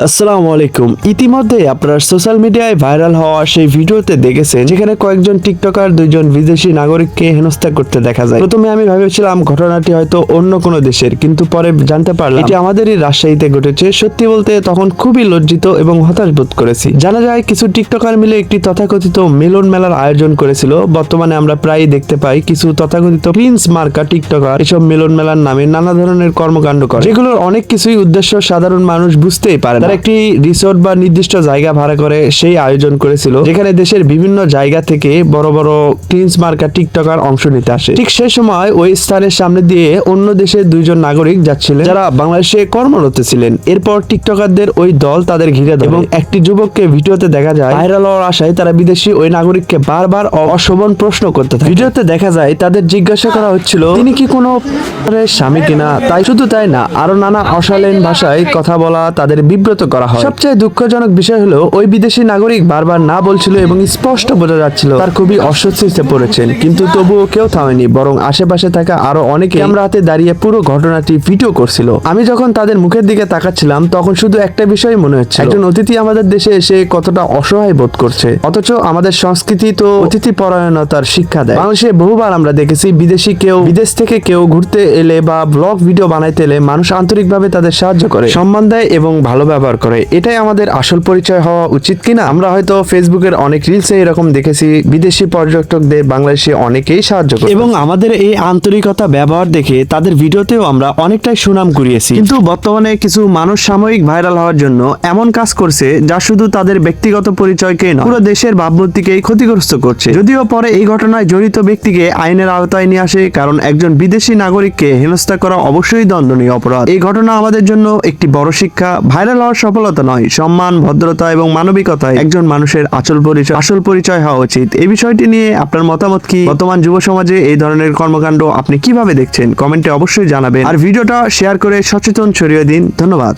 আসসালামু আলাইকুম। ইতিমধ্যে আপনারা সোশ্যাল মিডিয়ায় ভাইরাল হওয়া সেই ভিডিওতে দেখেছেন যেখানে কয়েকজন টিকটকার দুইজন বিদেশি নাগরিককে হেনস্থা করতে দেখা যায়। প্রথমে আমি ভেবেছিলাম ঘটনাটি হয়তো অন্য কোনো দেশের, কিন্তু পরে জানতে পারলাম এটি আমাদেরই রাজশাহীতে ঘটেছে। সত্যি বলতে তখন খুবই লজ্জিত এবং হতাশ বোধ করেছি। জানা যায় কিছু টিকটকার মিলে একটি তথাকথিত মিলন মেলার আয়োজন করেছিল। বর্তমানে আমরা প্রায়ই দেখতে পাই কিছু তথাকথিত প্রিন্স মার্কা টিকটকার এসব মিলন মেলার নামে নানা ধরনের কর্মকাণ্ড করে, যেগুলোর অনেক কিছুই উদ্দেশ্য সাধারণ মানুষ বুঝতেই পারে না। তারা একটি রিসোর্ট বা নির্দিষ্ট জায়গা ভাড়া করে সেই আয়োজন করেছিল, যেখানে দেশের বিভিন্ন জায়গা থেকে বড় বড় প্রিন্স মার্কা টিকটকার অংশ নিতে আসে। ঠিক সেই সময় ওই স্থানের সামনে দিয়ে অন্য দেশের দুইজন নাগরিক যাচ্ছিলেন যারা বাংলাদেশে কর্মরত ছিলেন। এরপর টিকটকারদের ওই দল তাদের ঘিরে ধরে এবং একটি যুবককে ভিডিওতে দেখা যায় ভাইরাল হওয়ার আশায় তারা বিদেশি ওই নাগরিককে বারবার অশোভন প্রশ্ন করতে থাকে। ভিডিওতে দেখা যায় তাদের জিজ্ঞাসা করা হচ্ছিল তিনি কি কোনো স্বামী কিনা। শুধু তাই না, আরো নানা অশালীন ভাষায় কথা বলা তাদের বিব্রত করা হয়। সবচেয়ে দুঃখজনক বিষয় হলো ওই বিদেশি নাগরিক বারবার না বলছিল এবং স্পষ্ট বোঝা যাচ্ছিল তার খুবই অস্বস্তিতে পড়েছেন, কিন্তু তবুও কেউ থামেনি, বরং আশেপাশে থাকা আরো অনেকে ক্যামেরা হাতে দাঁড়িয়ে পুরো ঘটনাটি ভিডিও করছিল। আমি যখন তাদের মুখের দিকে তাকাচ্ছিলাম তখন শুধু একটা বিষয় মনে হচ্ছে, একজন অতিথি আমাদের দেশে এসে কতটা অসহায় বোধ করছে। অথচ আমাদের সংস্কৃতি তো অতিথি পরায়ণতার শিক্ষা দেয়। বাংলাদেশে বহুবার আমরা দেখেছি বিদেশ থেকে কেউ ঘুরতে এলে বা ব্লগ ভিডিও বানাইতে এলে মানুষ আন্তরিকভাবে তাদের সাহায্য করে, সম্মান দেয় এবং ভালো ব্যবহার করে। এটাই আমাদের আসল পরিচয় হওয়া উচিত কিনা? আমরা হয়তো ফেসবুকের অনেক রিলসে এরকম দেখেছি বিদেশি পর্যটকদের বাংলাদেশে অনেকেই সাহায্য করে এবং আমাদের এই আন্তরিকতা ব্যবহার দেখে তাদের ভিডিওতেও আমরা অনেকটাই সুনাম কুড়িয়েছি। কিন্তু বর্তমানে কিছু মানুষ সাময়িক ভাইরাল হওয়ার জন্য এমন কাজ করছে যা শুধু তাদের ব্যক্তিগত পরিচয়কে নয়, পুরো দেশের ভাবমূর্তিকেই ক্ষতিগ্রস্ত করছে। যদিও পরে এই ঘটনায় জড়িত ব্যক্তিকে আইনের আওতায় নিয়ে আসে, কারণ একজন বিদেশি নাগরিককে হেনস্থা করা অবশ্যই দণ্ডনীয় অপরাধ। এই ঘটনা আমাদের জন্য একটি বড় শিক্ষা। ভাইরাল হওয়ার সফলতা নয়, সম্মান, ভদ্রতা এবং মানবিকতায় একজন মানুষের আসল পরিচয় হওয়া উচিত। এই বিষয়টি নিয়ে আপনার মতামত কি? বর্তমান যুব সমাজে এই ধরনের কর্মকাণ্ড আপনি কিভাবে দেখছেন? কমেন্টে অবশ্যই জানাবেন, আর ভিডিওটা শেয়ার করে সচেতন ছড়িয়ে দিন। ধন্যবাদ।